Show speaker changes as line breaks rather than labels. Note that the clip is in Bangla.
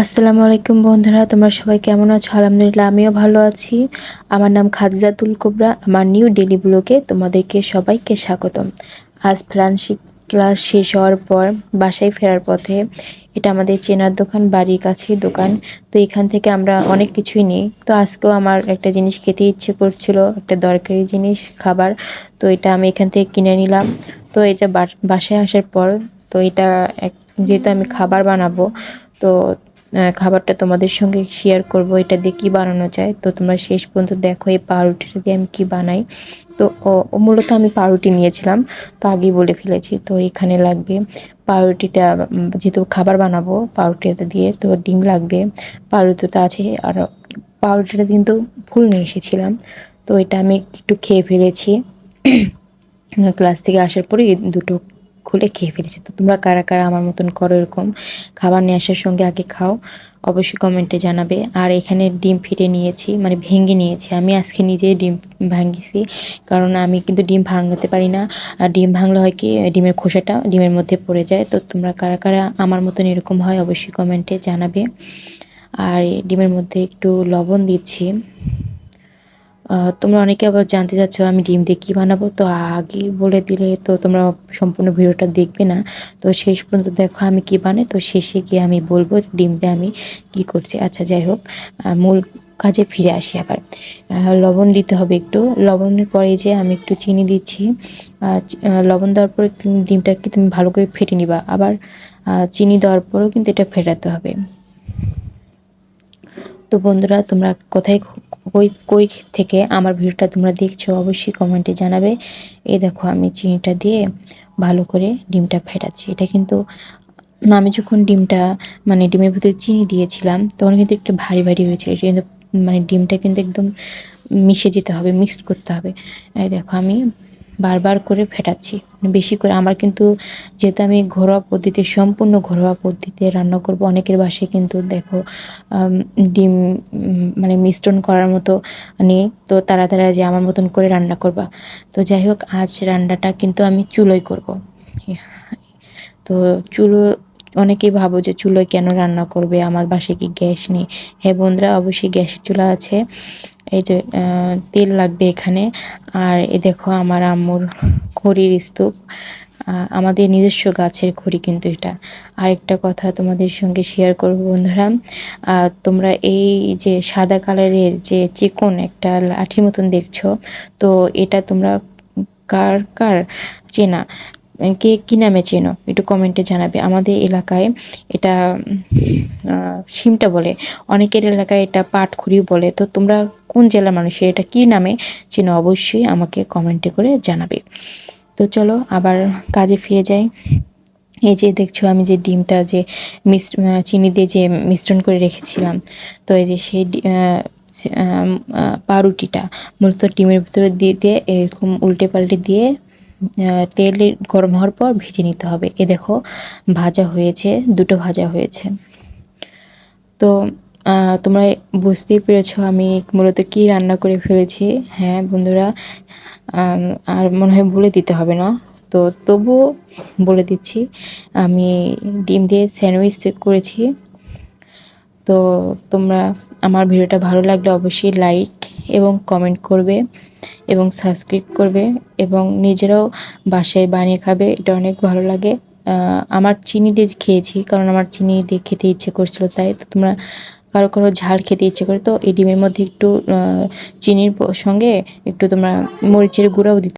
আসসালামু আলাইকুম বন্ধুরা, তোমরা সবাই কেমন আছো? আলহামদুলিল্লাহ আমিও ভালো আছি। আমার নাম খাদিজাতুল কুবরা। আমার নিউ ডেইলি ব্লগে তোমাদেরকে সবাইকে স্বাগতম। আজ ফ্রান্সিক ক্লাস শেষ হওয়ার পর বাসায় ফেরার পথে, এটা আমাদের চেনার দোকান, বাড়ির কাছেই দোকান। তো এখান থেকে আমরা অনেক কিছুই নিই। তো আজকেও আমার একটা জিনিস খেতে ইচ্ছে করছিল, একটা দরকারি জিনিস, খাবার। তো এটা আমি এখান থেকে কিনে নিলাম। তো এটা বাসায় আসার পর, তো এটা যেহেতু আমি খাবার বানাবো, তো খাবারটা তোমাদের সঙ্গে শেয়ার করব, এটা দিয়ে কী বানানো যায়। তো তোমরা শেষ পর্যন্ত দেখো এই পাউরুটিটা দিয়ে আমি কী বানাই। তো মূলত আমি পাউরুটি নিয়েছিলাম, তো আগেই বলে ফেলেছি। তো এখানে লাগবে পাউরুটিটা, যেহেতু খাবার বানাবো পাউরুটিটা দিয়ে, তো ডিম লাগবে, পাউরুটিটা আছে। আর পাউরুটিটা কিন্তু ফুল নিয়ে এসেছিলাম, তো এটা আমি একটু খেয়ে ফেলেছি। ক্লাস থেকে আসার পরে দুটো খুলে খেয়ে ফেলেছি। তো তোমরা কারা কারা আমার মতন করো এরকম, খাবার নিয়ে আসার সঙ্গে আগে খাও? অবশ্যই কমেন্টে জানাবে। আর এখানে ডিম ফেটে নিয়েছি, মানে ভেঙে নিয়েছি। আমি আজকে নিজেই ডিম ভাঙিয়েছি, কারণ আমি কিন্তু ডিম ভাঙাতে পারি না। আর ডিম ভাঙলে হয় কি, ডিমের খোসাটা ডিমের মধ্যে পড়ে যায়। তো তোমরা কারা কারা আমার মতন এরকম হয় অবশ্যই কমেন্টে জানাবে। আর ডিমের মধ্যে একটু লবণ দিচ্ছি। তোমরা অনেকে আবার জানতে চাচ্ছ আমি ডিম দিয়ে কী বানাবো, তো আগেই বলে দিলে তো তোমরা সম্পূর্ণ ভিডিওটা দেখবে না। তো শেষ পর্যন্ত দেখো আমি কী বানাই, তো শেষে গিয়ে আমি বলবো ডিম দিয়ে আমি কী করছি। আচ্ছা যাই হোক, মূল কাজে ফিরে আসি আবার। লবণ দিতে হবে একটু। লবণের পরে যে আমি একটু চিনি দিচ্ছি। লবণ দেওয়ার পরে ডিমটাকে তুমি ভালো করে ফেটে নিবা। আবার চিনি দেওয়ার পরেও কিন্তু এটা ফেটাতে হবে। তো বন্ধুরা, তোমরা কোথায় কই কই থেকে আমার ভিডিওটা তোমরা দেখছো অবশ্যই কমেন্টে জানাবে। এই দেখো আমি চিনিটা দিয়ে ভালো করে ডিমটা ফেটাচ্ছি। এটা কিন্তু আমি যখন ডিমটা, মানে ডিমের ভিতরে চিনি দিয়েছিলাম, তখন কিন্তু একটু ভারী ভারী হয়েছিল। এটা কিন্তু মানে ডিমটা কিন্তু একদম মিশে যেতে হবে, মিক্সড করতে হবে। এই দেখো আমি বারবার করে ফেটাচ্ছি, বেশি করে। আমার কিন্তু, যেহেতু আমি ঘরোয়া পদ্ধতিতে, সম্পূর্ণ ঘরোয়া পদ্ধতিতে রান্না করব, অনেকের বাসায় কিন্তু দেখো ডিম মানে মিশ্রণ করার মতো নেই, তো তারা যে আমার মতন করে রান্না করবা। তো যাই হোক, আজ রান্নাটা কিন্তু আমি চুলোয় করব। তো চুলো, অনেকেই ভাবো যে চুলোয় কেন রান্না করবে, আমার বাসায় কি গ্যাস নেই? হ্যাঁ বন্ধুরা, অবশ্যই গ্যাসের চুলা আছে। এই যে তেল লাগবে এখানে। আর এ দেখো আমার আম্মুর খড়ির স্তূপ, আমাদের নিজস্ব গাছের খড়ি কিন্তু এটা। আরেকটা কথা তোমাদের সঙ্গে শেয়ার করব বন্ধুরা, তোমরা এই যে সাদা কালারের যে চিকন একটা লাঠির মতন দেখছো, তো এটা তোমরা কার কার চেনা, কে কী নামে চেনো একটু কমেন্টে জানাবে। আমাদের এলাকায় এটা শিমটা বলে, অনেকের এলাকায় এটা পাটখড়িও বলে। তো তোমরা কোন জেলার মানুষের এটা কী নামে চেনো অবশ্যই আমাকে কমেন্টে করে জানাবে। তো চলো আবার কাজে ফিরে যাই। এই যে দেখছো আমি যে ডিমটা যে চিনি দিয়ে যে মিশ্রণ করে রেখেছিলাম, তো এই যে সেই পাউরুটিটা মূলত ডিমের ভিতরে দিয়ে দিয়ে এরকম উল্টে পাল্টে দিয়ে তেল গরম হওয়ার পর ভেজে নিতে হবে। এ দেখো ভাজা হয়েছে, দুটো ভাজা হয়েছে। তো তোমরা বুঝতেই পেরেছো আমি মূলত কী রান্না করে ফেলেছি। হ্যাঁ বন্ধুরা, আর মনে হয় বলে দিতে হবে না, তো তবুও বলে দিচ্ছি, আমি ডিম দিয়ে স্যান্ডউইচ করেছি। তো তোমরা আমার ভিডিওটা ভালো লাগলে অবশ্যই লাইক এবং কমেন্ট করবে এবং সাবস্ক্রাইব করবে, এবং নিজেরাও বাসায় বানিয়ে খাবে, এটা অনেক ভালো লাগে। আমার চিনি দিয়ে খেয়েছি, কারণ আমার চিনি দিয়ে খেতে ইচ্ছে করছিল তাই। তো তোমরা কারো কারো ঝাল খেতে ইচ্ছে করে, তো এই ডিমের মধ্যে একটু চিনির সঙ্গে একটু তোমরা মরিচের গুঁড়াও দিতে